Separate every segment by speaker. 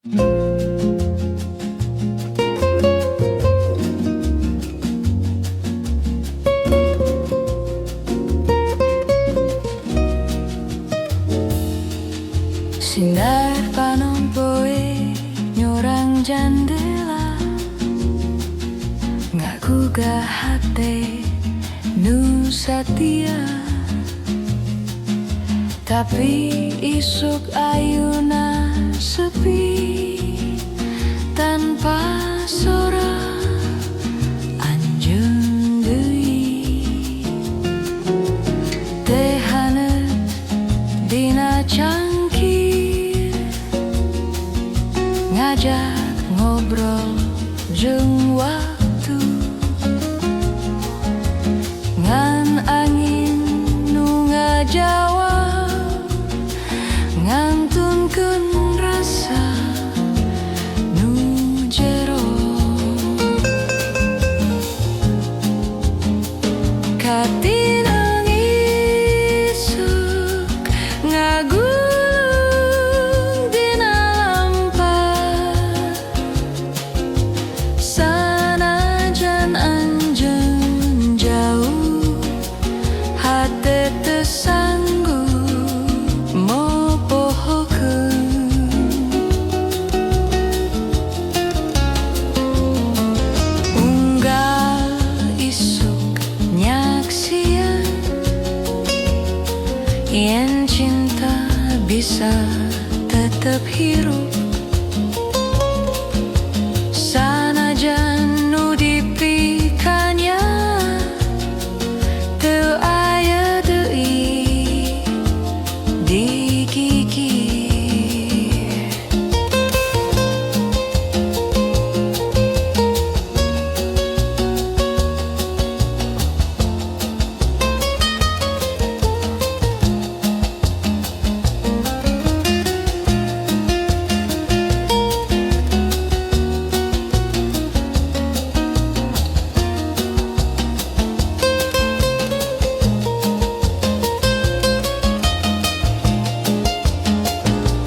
Speaker 1: Sinar panompoe nyorang jandela ngagugah hati nu satia, tapi isuk ayuna sepi tanpa sora anjeun deui. Teh haneut dina cangkir ngajak ngobrol jeung waktu, ngan angin nu ngajawab ngantunkeun rasa nu jero. Katinang isuk ngagulung dina lampah, sanajan anjeun jauh hate teu sanggup mopohokeun. Unggal isuk nyaksian yen cinta bisa tetep hirup, sanajan nu dipikanya teu aya deui digigir.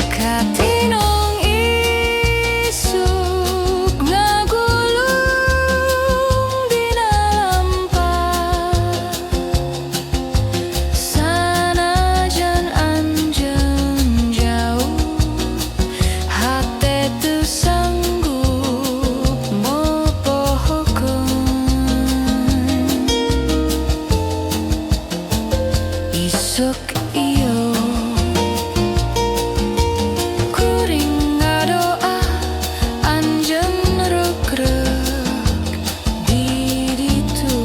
Speaker 1: Katinong isuk ngagulung dina lampah, sanajan anjeun jauh hate teu sanggup mopohokeun. Isuk ieu kuring ngadoa anjeun regreg di ditu.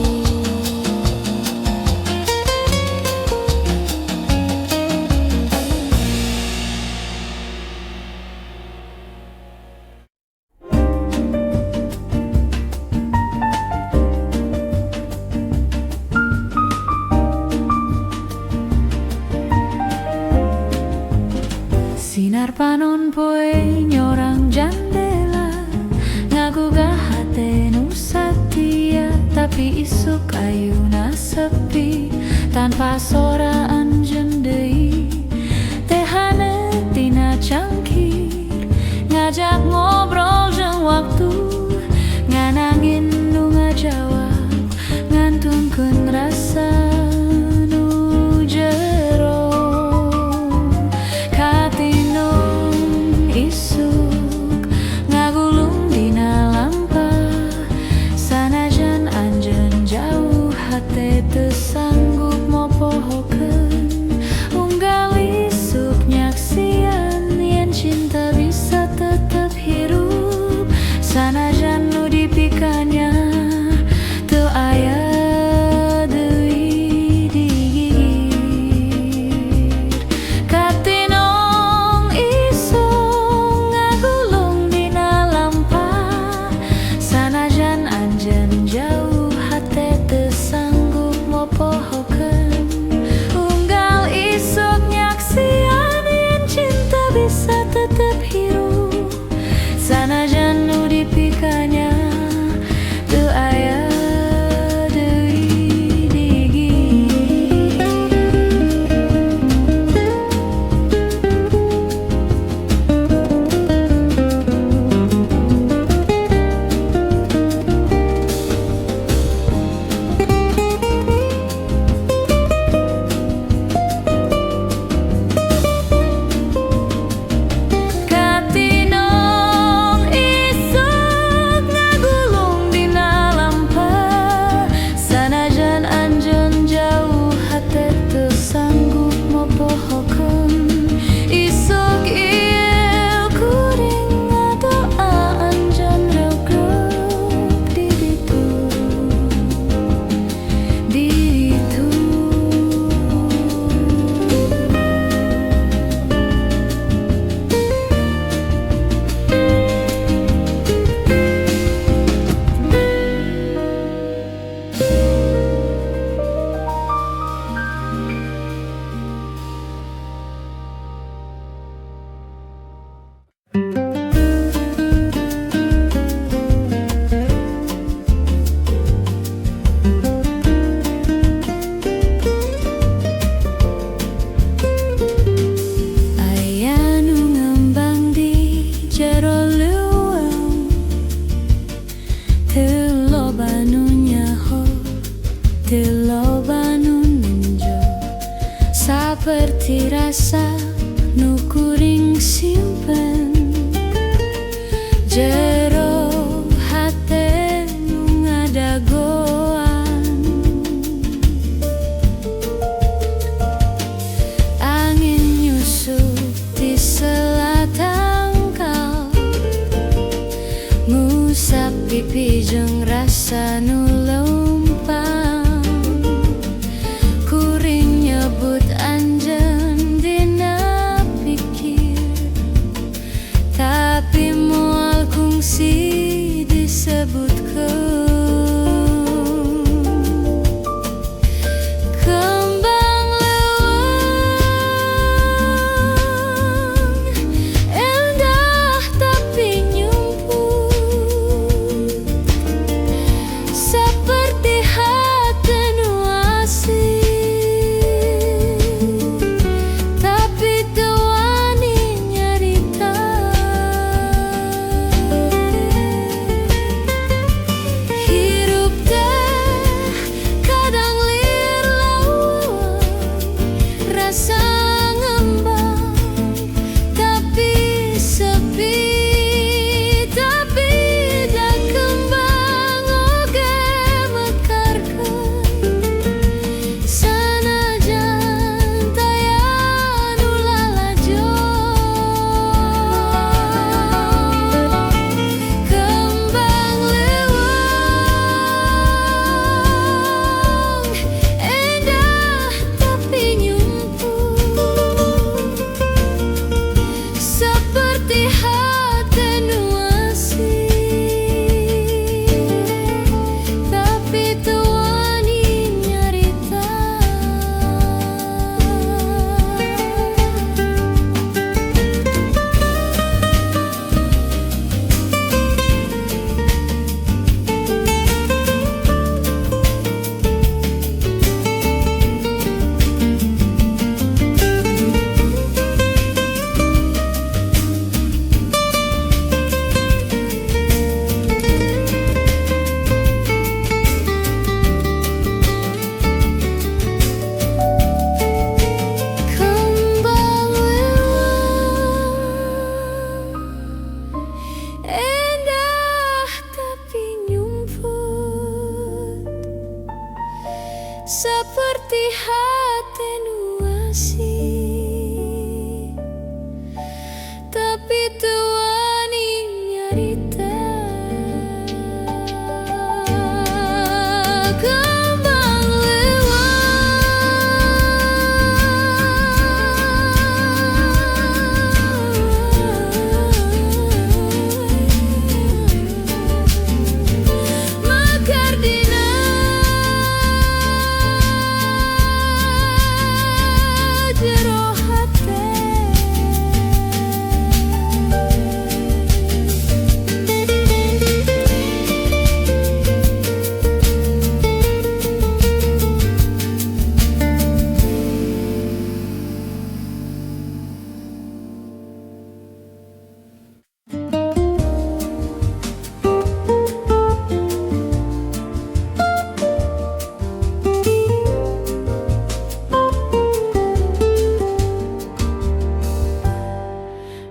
Speaker 1: Sinar panon poe nyorang jandela ngagugah hate nu satia, tapi isuk ayuna sepi tanpa sora anjeun deui. Teh haneut dina cangkir ngajak ngobrol jeung waktu, ngan angin nu ngajawab ngantunkeun rasa nu jero. Katinong isuk ngagulung dina lampah, sanajan anjeun jauh hate teu sanggup mopohokeun. Unggal isuk nyaksian yen cinta bisa tetep hirup, sanajan nu dipikanya teu aya deui digigir. Katinong isuk ngagulung dina lampah, sanajan anjeun jauh hate teu sanggup mopohokeun. Unggal isuk nyaksian yen cinta bisa tetep hirup, sanajan nu dipikanya jero hate nu ngadagoan. Angin nyusup di selatan kau, ngusap pipi jeung rasa nu leumpang. Kuring nyebut anjeun dina pikir, tapi moal kungsi disebutkeun. Kembang leuweung endah tapi nyumput, seperti hati nu asih, tapi teu wani nyarita. Hirup teh kadang liur leuweung, rasa ngembang tapi sepi, tapi da kembang oge mekarkeun, sanajan taya nu lalajoh. Kembang leuweung endah tapi nyumput, seperti hati nu asih, tapi teu wani nyarita. Kembang leuweung endah tapi nyumput, seperti hati nu asih, tapi teu wani nyarita. Kembang leuweung mekar dina jero hate.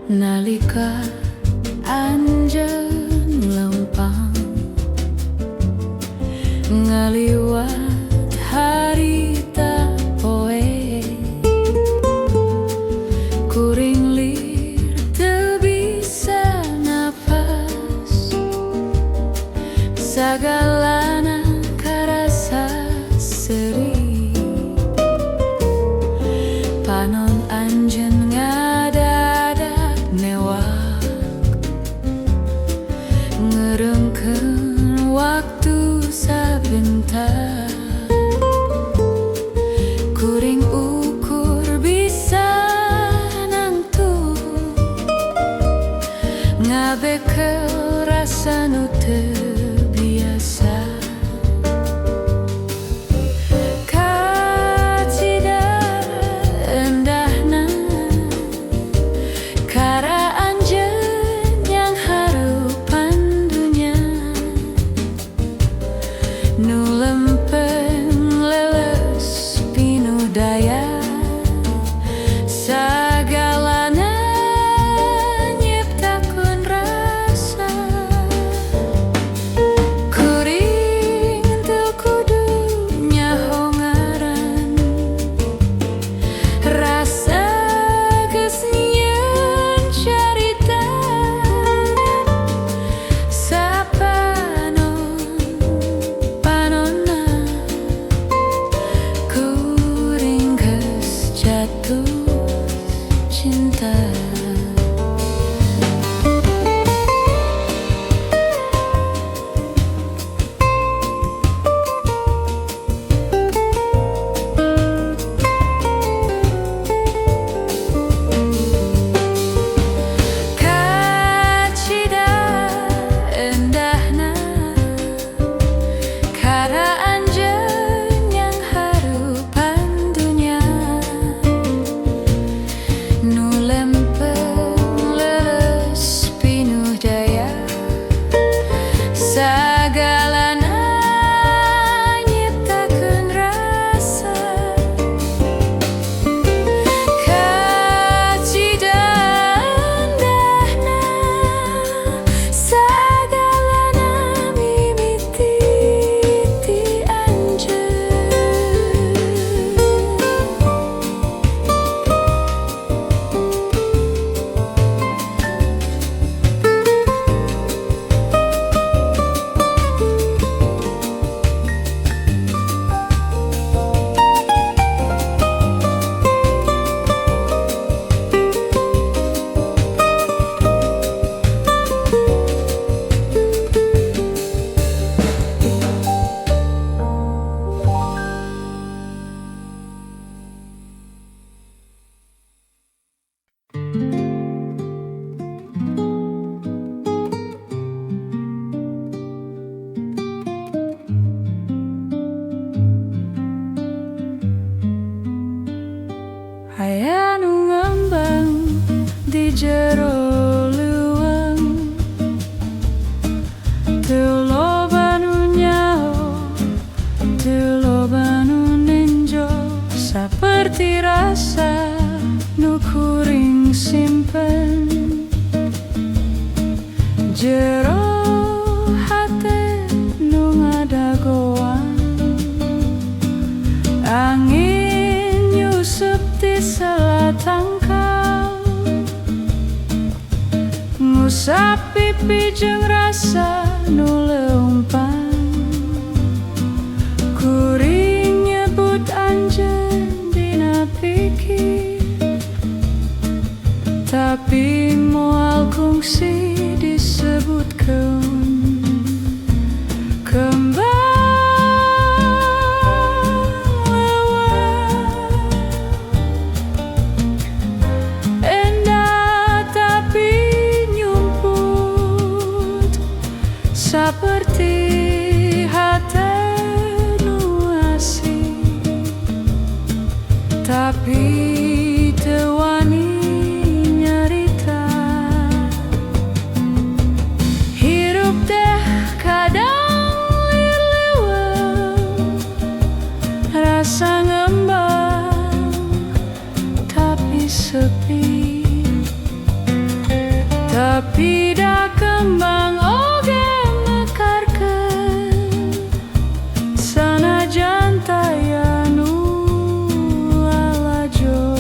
Speaker 1: Nalika anjeun leumpang ngaliwat harita poe, kuring lir teu bisa napas, sagalana karasa seuri. Panon anjeun ngadadak newak, ngereungkeun waktu sabentar. Kuring ukur bisa nangtung, ngabekel rasa nu teu biasa. Kacida endahna kara anjeun yang harupan dunya, nu lempeng leles pinuh daya, sagalana nyiptakeun rasa. jero hate nu ngadagoan, angin nyusup di selatangkal, ngusap pipi jeung rasa nu leumpang, kuring nyebut anjeun dina pikir, tapi moal kungsi disebut keun. Kembang lewat endah tapi nyumput, seperti hati nu asih, tapi teu wani nyarita. Hirup teh kadang liliweuh, rasa ngembang tapi sepi, tapi da kembang oge mekarkeun, sanajan taya nu lalajo.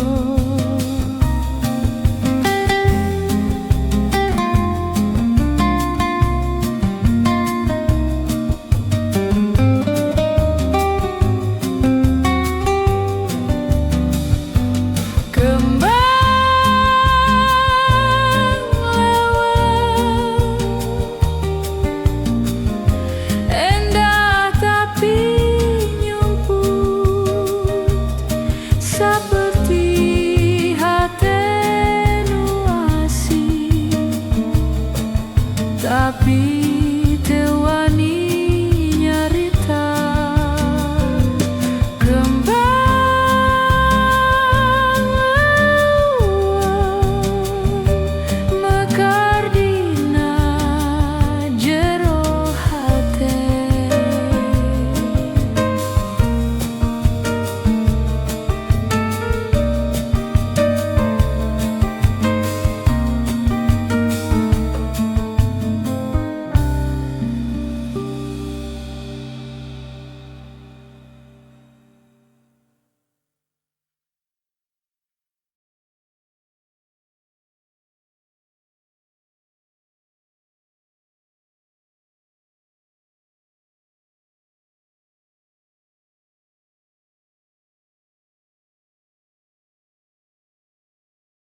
Speaker 1: Seperti hati nu asih, tapi teu